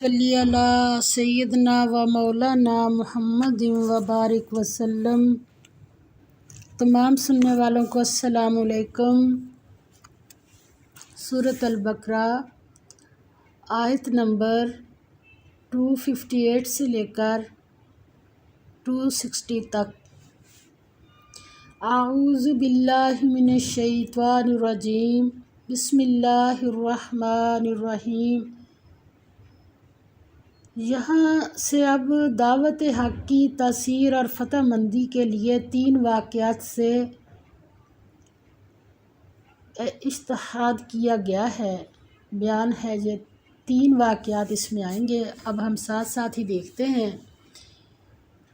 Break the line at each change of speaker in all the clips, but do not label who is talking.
صلی علی سیدنا و مولانا محمد و بارک وسلم۔ تمام سننے والوں کو السلام علیکم۔ سورۃ البقرہ آیت نمبر 258 سے لے کر 260 تک۔ اعوذ باللہ من الشیطان الرجیم، بسم اللہ الرحمن الرحیم۔ یہاں سے اب دعوت حق کی تاثیر اور فتح مندی کے لیے 3 واقعات سے استشہاد کیا گیا ہے، بیان ہے۔ یہ 3 واقعات اس میں آئیں گے، اب ہم ساتھ ساتھ ہی دیکھتے ہیں۔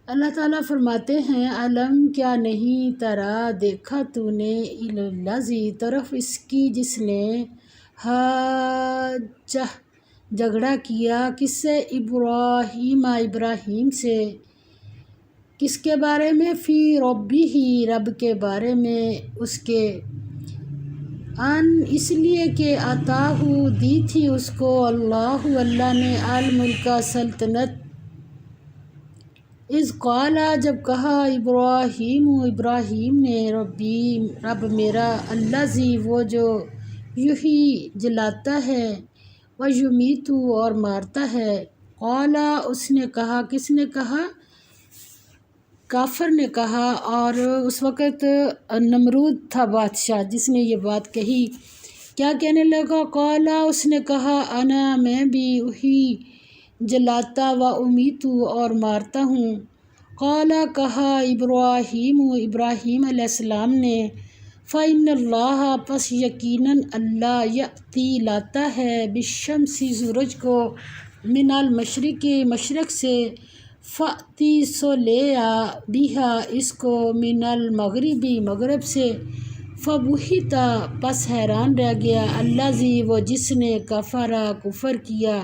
اللہ تعالیٰ فرماتے ہیں، علم کیا نہیں ترا دیکھا تو نے الذی طرف اس کی جس نے حاجہ جھگڑا کیا، کس سے؟ ابراہیم سے۔ کس کے بارے میں؟ فی ربہ رب کے بارے میں اس کے، ان اس لیے کہ آتاہ دی تھی اس کو اللہ نے الملک سلطنت، اذ قال جب کہا ابراہیم نے ربی رب میرا، الذی وہ جو یحیی جلاتا ہے، ویمیت اور مارتا ہے۔ قال اس نے کہا، کس نے کہا؟ کافر نے کہا، اور اس وقت نمرود تھا بادشاہ جس نے یہ بات کہی۔ کیا کہنے لگا؟ قال اس نے کہا، انا میں بھی احیی جلاتا و امیت اور مارتا ہوں۔ قال کہا ابراہیم علیہ السلام نے، فإن اللہ پس یقیناً اللہ یأتی لاتا ہے، بالشمس سورج کو، من المشرق مشرق سے، فأتی سو لے آ، بہا اس کو، من المغرب مغرب سے، فبہت پس حیران رہ گیا، الذی وہ جس نے، کفر کیا،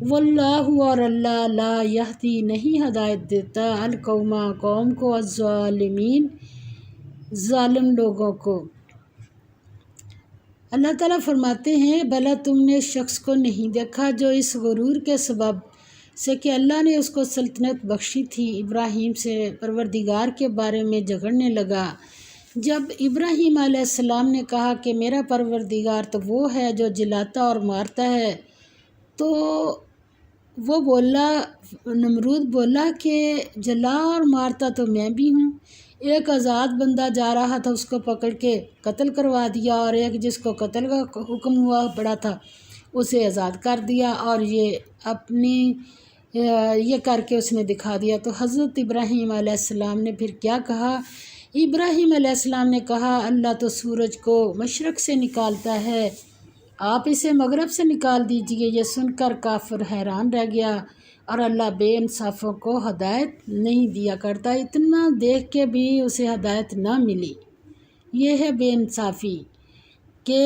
واللہ اور اللہ لا یہدی نہیں ہدایت دیتا، القوم قوم کو، الظالمین ظالم لوگوں کو۔ اللہ تعالیٰ فرماتے ہیں، بھلا تم نے اس شخص کو نہیں دیکھا جو اس غرور کے سبب سے کہ اللہ نے اس کو سلطنت بخشی تھی، ابراہیم سے پروردگار کے بارے میں جھگڑنے لگا۔ جب ابراہیم علیہ السلام نے کہا کہ میرا پروردگار تو وہ ہے جو جلاتا اور مارتا ہے، تو وہ بولا، نمرود بولا کہ جلا اور مارتا تو میں بھی ہوں۔ ایک آزاد بندہ جا رہا تھا، اس کو پکڑ کے قتل کروا دیا، اور ایک جس کو قتل کا حکم ہوا پڑا تھا اسے آزاد کر دیا، اور یہ کر کے اس نے دکھا دیا۔ تو حضرت ابراہیم علیہ السلام نے پھر کیا کہا؟ ابراہیم علیہ السلام نے کہا، اللہ تو سورج کو مشرق سے نکالتا ہے، آپ اسے مغرب سے نکال دیجئے۔ یہ سن کر کافر حیران رہ گیا، اور اللہ بے انصافوں کو ہدایت نہیں دیا کرتا، اتنا دیکھ کے بھی اسے ہدایت نہ ملی۔ یہ ہے بے انصافی کہ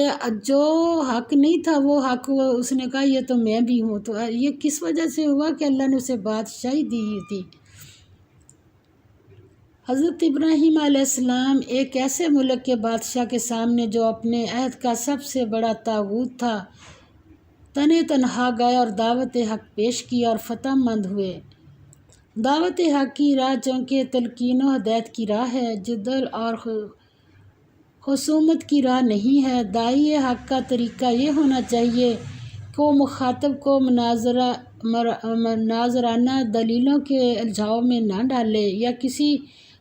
جو حق نہیں تھا وہ حق اس نے کہا یہ تو میں بھی ہوں۔ تو یہ کس وجہ سے ہوا کہ اللہ نے اسے بادشاہی دی تھی۔ حضرت ابراہیم علیہ السلام ایک ایسے ملک کے بادشاہ کے سامنے جو اپنے عہد کا سب سے بڑا طاغوت تھا، تنہا گئے اور دعوت حق پیش کی اور فتح مند ہوئے۔ دعوت حق کی راہ چونکہ تلقین و ہدایت کی راہ ہے، جدل اور خصومت کی راہ نہیں ہے۔ داعی حق کا طریقہ یہ ہونا چاہیے کہ وہ مخاطب کو مناظرانہ دلیلوں کے الجھاؤ میں نہ ڈالے، یا کسی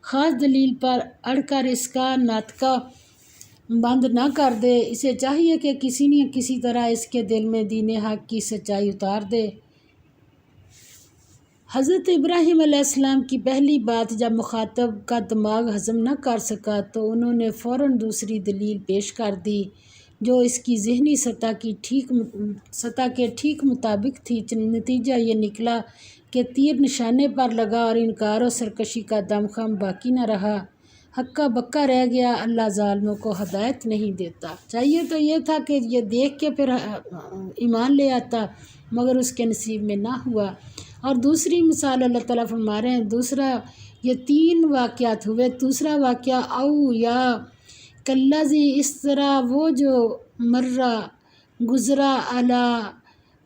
خاص دلیل پر اڑ کر اس کا ناطقہ بند نہ کر دے۔ اسے چاہیے کہ کسی نہ کسی طرح اس کے دل میں دین حق کی سچائی اتار دے۔ حضرت ابراہیم علیہ السلام کی پہلی بات جب مخاطب کا دماغ ہضم نہ کر سکا تو انہوں نے فوراً دوسری دلیل پیش کر دی جو اس کی ذہنی سطح کے ٹھیک مطابق تھی۔ نتیجہ یہ نکلا کہ تیر نشانے پر لگا اور انکار و سرکشی کا دم خم باقی نہ رہا، ہکا بکا رہ گیا۔ اللہ ظالموں کو ہدایت نہیں دیتا۔ چاہیے تو یہ تھا کہ یہ دیکھ کے پھر ایمان لے آتا، مگر اس کے نصیب میں نہ ہوا۔ اور دوسری مثال اللہ تعالیٰ فرما رہے ہیں، دوسرا یہ 3 واقعات ہوئے۔ دوسرا واقعہ، او یا کلذی اس طرح وہ جو مرہ گزرا، علی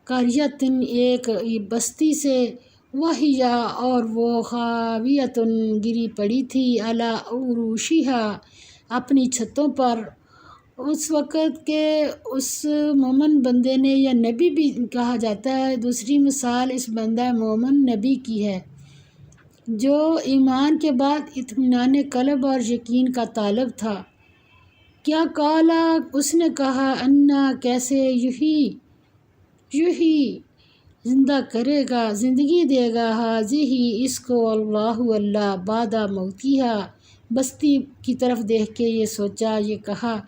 قریتن ایک بستی سے، وہیا اور وہ خاویتن گری پڑی تھی، علی عروشہا اپنی چھتوں پر۔ اس وقت کے اس مومن بندے نے، یا نبی بھی کہا جاتا ہے، دوسری مثال اس بندہ مومن نبی کی ہے جو ایمان کے بعد اطمینان قلب اور یقین کا طالب تھا۔ کیا قالا اس نے کہا، انا کیسے، یحیی زندہ کرے گا، زندگی دے گا، ہذہ اس کو، اللہ اللہ، بعد موتہا بستی کی طرف دیکھ کے یہ سوچا، یہ کہا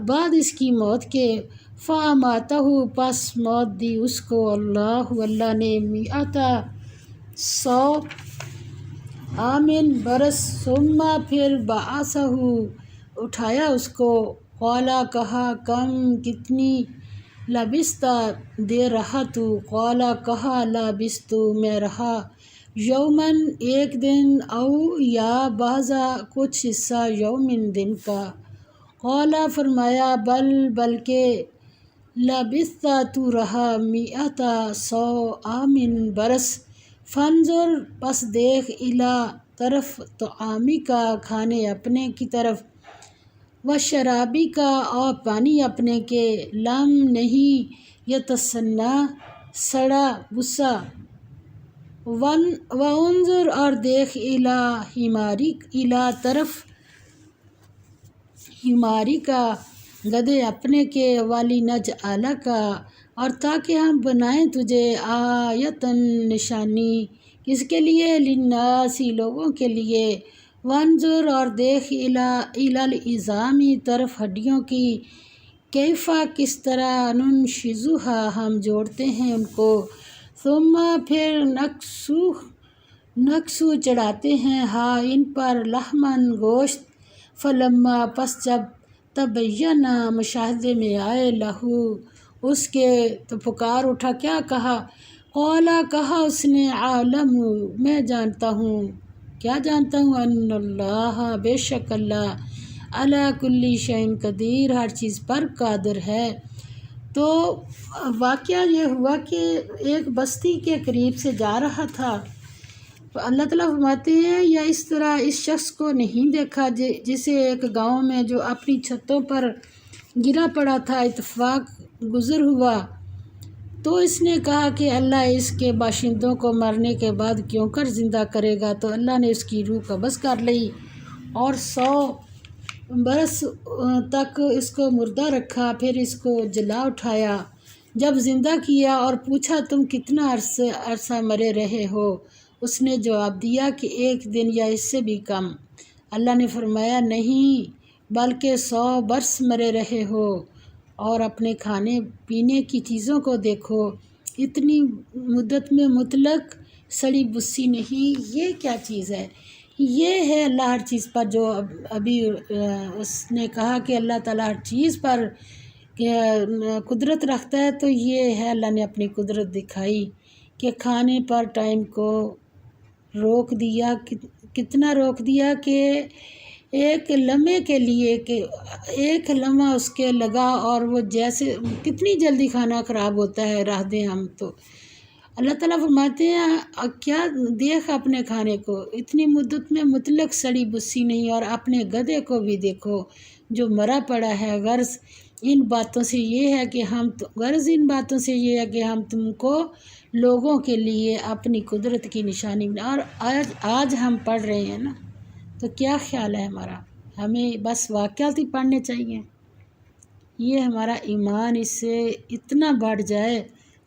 بعد اس کی موت کے، فاماتہ پس موت دی اس کو، اللہ اللہ نے، 100 عامٍ برس، ثم پھر بعثہ اٹھایا اس کو، قالا کہا، کم کتنی، لبثت دیر رہا تو، قالا کہا، لبثت میں رہا، یوماً ایک دن، او یا بعضا کچھ حصہ، یومن دن کا، قالا فرمایا، بلکہ، لبثت تو رہا، 100 عامٍ برس، فانظر پس دیکھ، الی طرف، طعامی کا کھانے اپنے کی طرف، وشرابی کا اور پانی اپنے کے، لم نہیں، یتسنہ سڑا بسا، وانظر اور دیکھ، الی طرف، حماری کا گدھے اپنے کے، ولنجعلک اور تاکہ ہم بنائیں تجھے، آیۃً نشانی، کس کے لیے، للناس لوگوں کے لیے، وانظر اور دیکھ، الی العظام طرف ہڈیوں کی، کیف کس طرح، ننشزھا ہم جوڑتے ہیں ان کو، ثم پھر نکسو چڑھاتے ہیں، ہا ان پر، لحماً گوشت، فلما پس جب، تبین مشاہدے میں آئے، لہو اس کے، تو پکار اٹھا، کیا کہا، قالا کہا اس نے، اعلم میں جانتا ہوں، کیا جانتا ہوں، ان اللہ بے شک اللہ، علی کل شیء قدیر ہر چیز پر قادر ہے۔ تو واقعہ یہ ہوا کہ ایک بستی کے قریب سے جا رہا تھا، تو اللہ تعالیٰ فرماتے ہیں، یا اس طرح اس شخص کو نہیں دیکھا جسے ایک گاؤں میں جو اپنی چھتوں پر گرا پڑا تھا، اتفاق گزر ہوا، تو اس نے کہا کہ اللہ اس کے باشندوں کو مرنے کے بعد کیوں کر زندہ کرے گا، تو اللہ نے اس کی روح قبض کر لی اور 100 برس تک اس کو مردہ رکھا، پھر اس کو جلا اٹھایا، جب زندہ کیا اور پوچھا، تم کتنا عرصہ مرے رہے ہو، اس نے جواب دیا کہ 1 دن یا اس سے بھی کم۔ اللہ نے فرمایا، نہیں بلکہ 100 برس مرے رہے ہو، اور اپنے کھانے پینے کی چیزوں کو دیکھو، اتنی مدت میں مطلق سڑی بسی نہیں، یہ کیا چیز ہے، یہ ہے اللہ ہر چیز پر، جو ابھی اس نے کہا کہ اللہ تعالیٰ ہر چیز پر قدرت رکھتا ہے، تو یہ ہے اللہ نے اپنی قدرت دکھائی کہ کھانے پر ٹائم کو روک دیا، کتنا روک دیا کہ ایک لمحے کے لیے، کہ ایک لمحہ اس کے لگا اور وہ جیسے کتنی جلدی کھانا خراب ہوتا ہے، رہ دیں ہم تو۔ اللہ تعالیٰ فرماتے ہیں، کیا دیکھ اپنے کھانے کو، اتنی مدت میں مطلق سڑی بسی نہیں، اور اپنے گدھے کو بھی دیکھو جو مرا پڑا ہے، غرض ان باتوں سے یہ ہے کہ ہم تم کو لوگوں کے لیے اپنی قدرت کی نشانی بنا، اور آج ہم پڑھ رہے ہیں نا، تو کیا خیال ہے ہمارا، ہمیں بس واقعات ہی پڑھنے چاہیے، یہ ہمارا ایمان اس سے اتنا بڑھ جائے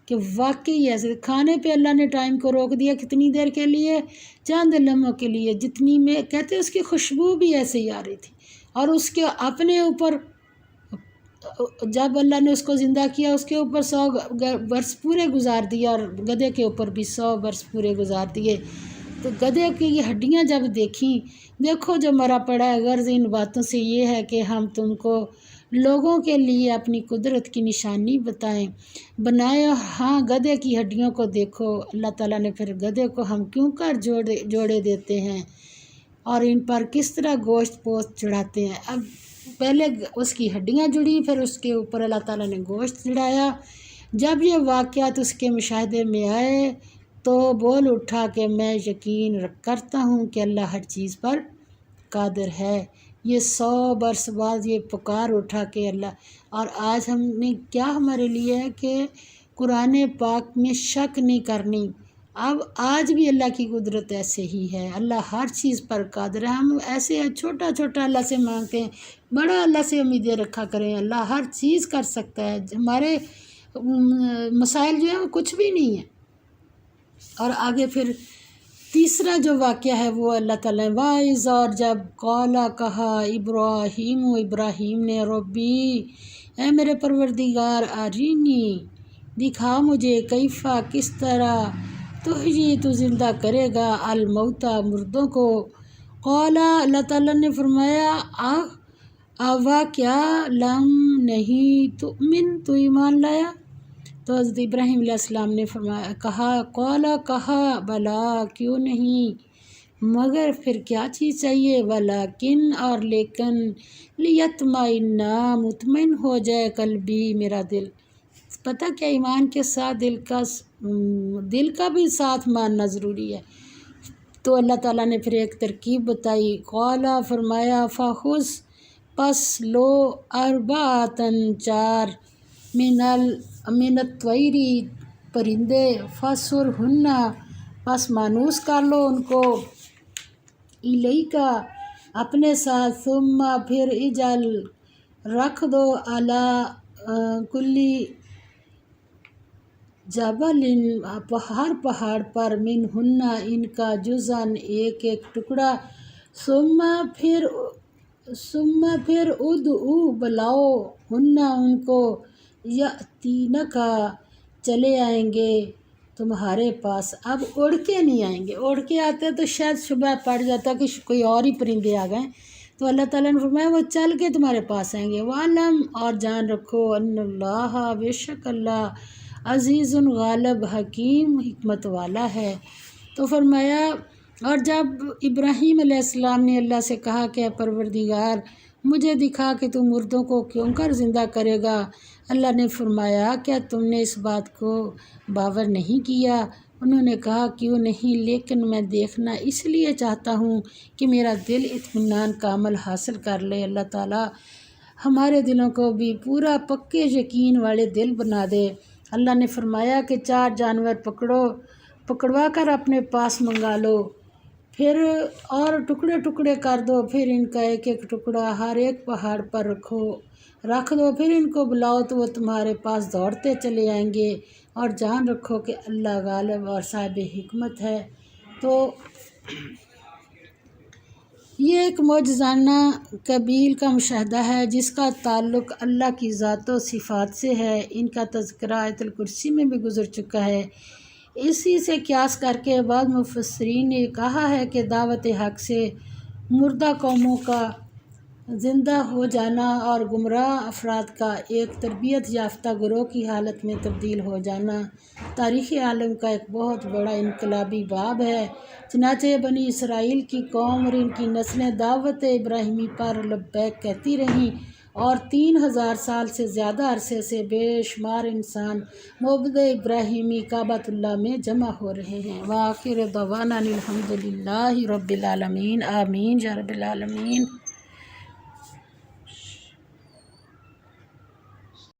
کہ واقعی ایسے کھانے پہ اللہ نے ٹائم کو روک دیا، کتنی دیر کے لیے، چند لمحوں کے لیے، جتنی میں کہتے اس کی خوشبو بھی ایسے ہی آ رہی تھی، اور اس کے اپنے اوپر جب اللہ نے اس کو زندہ کیا، اس کے اوپر 100 برس پورے گزار دیا، اور گدھے کے اوپر بھی 100 برس پورے گزار دیے، تو گدھے کی یہ ہڈیاں جب دیکھیں، دیکھو جو مرا پڑا ہے، غرض ان باتوں سے یہ ہے کہ ہم تم کو لوگوں کے لیے اپنی قدرت کی نشانی بنائے، ہاں گدھے کی ہڈیوں کو دیکھو، اللہ تعالیٰ نے پھر گدھے کو ہم کیوں کر جوڑے دیتے ہیں، اور ان پر کس طرح گوشت پوست چڑھاتے ہیں، اب پہلے اس کی ہڈیاں جڑی، پھر اس کے اوپر اللہ تعالیٰ نے گوشت چڑھایا، جب یہ واقعات اس کے مشاہدے میں آئے تو بول اٹھا کہ میں یقین کرتا ہوں کہ اللہ ہر چیز پر قادر ہے۔ یہ 100 برس بعد یہ پکار اٹھا کہ اللہ، اور آج ہم نے کیا ہمارے لیے ہے کہ قرآن پاک میں شک نہیں کرنی۔ اب آج بھی اللہ کی قدرت ایسے ہی ہے، اللہ ہر چیز پر قادر ہے۔ ہم ایسے چھوٹا چھوٹا اللہ سے مانگتے ہیں، بڑا اللہ سے امیدیں رکھا کریں، اللہ ہر چیز کر سکتا ہے۔ ہمارے مسائل جو ہیں وہ کچھ بھی نہیں ہیں۔ اور آگے پھر تیسرا جو واقعہ ہے وہ اللہ تعالیٰ نے وائز، اور جب قالا کہا ابراہیم نے ربی، اے میرے پروردگار، ارینی دکھا مجھے، کیفا کس طرح، تحیی تو زندہ کرے گا، الموتا مردوں کو۔ قالا اللہ تعالیٰ نے فرمایا آوا کیا، لم نہیں تؤمن، تو ایمان لایا؟ تو حضرت ابراہیم علیہ السلام نے فرمایا کہا بلا، کیوں نہیں، مگر پھر کیا چیز چاہیے، ولیکن، اور لیکن، لیطمئن، مطمئن ہو جائے، قلبی، میرا دل۔ پتہ کیا، ایمان کے ساتھ دل کا بھی ساتھ ماننا ضروری ہے۔ تو اللہ تعالیٰ نے پھر ایک ترکیب بتائی، قالا فرمایا فخذ، پس لو، اربعۃ، 4 من الطیر، پرندے، فصرہن، پس مانوس کر لو ان کو، الیکا، اپنے ساتھ، ثم، پھر، اجعل، رکھ دو، علی کلی جبل، ہر پہاڑ پر، منہن، ان کا، جزءاً، ایک ایک ٹکڑا، ثم پھر ادعو، بلاؤ، ہن، ان کو، یاتینک، چلے آئیں گے تمہارے پاس۔ اب اڑ کے نہیں آئیں گے، اڑ کے آتے تو شاید شبہ پڑ جاتا کہ کوئی اور ہی پرندے آ گئے، تو اللہ تعالیٰ نے فرمایا وہ چل کے تمہارے پاس آئیں گے۔ وَعْلَمْ، اور جان رکھو، ان اللہ، بے شک اللہ، عزیز غالب، حکیم، حکمت والا ہے۔ تو فرمایا، اور جب ابراہیم علیہ السلام نے اللہ سے کہا کہ اے پروردگار مجھے دکھا کہ تو مردوں کو کیوں کر زندہ کرے گا، اللہ نے فرمایا کیا تم نے اس بات کو باور نہیں کیا؟ انہوں نے کہا کیوں نہیں، لیکن میں دیکھنا اس لیے چاہتا ہوں کہ میرا دل اطمینان کامل حاصل کر لے۔ اللہ تعالیٰ ہمارے دلوں کو بھی پورا پکے یقین والے دل بنا دے۔ اللہ نے فرمایا کہ 4 جانور پکڑوا کر اپنے پاس منگا لو، پھر اور ٹکڑے ٹکڑے کر دو، پھر ان کا ایک ایک ٹکڑا ہر ایک پہاڑ پر رکھ دو، پھر ان کو بلاؤ تو وہ تمہارے پاس دوڑتے چلے آئیں گے، اور جان رکھو کہ اللہ غالب اور صاحب حکمت ہے۔ تو یہ ایک معجزانہ قبیل کا مشاہدہ ہے جس کا تعلق اللہ کی ذات و صفات سے ہے۔ ان کا تذکرہ آیت الکرسی میں بھی گزر چکا ہے۔ اسی سے قیاس کر کے بعض مفسرین نے کہا ہے کہ دعوت حق سے مردہ قوموں کا زندہ ہو جانا اور گمراہ افراد کا ایک تربیت یافتہ گروہ کی حالت میں تبدیل ہو جانا تاریخ عالم کا ایک بہت بڑا انقلابی باب ہے۔ چنانچہ بنی اسرائیل کی قوم اور ان کی نسلیں دعوت ابراہیمی پر لبیک کہتی رہیں، اور 3000 سال سے زیادہ عرصے سے بے شمار انسان معبود ابراہیمی کعبۃ اللہ میں جمع ہو رہے ہیں۔ وآخر دعوانا الحمد للہ رب العالمین، آمین یا رب العالمین۔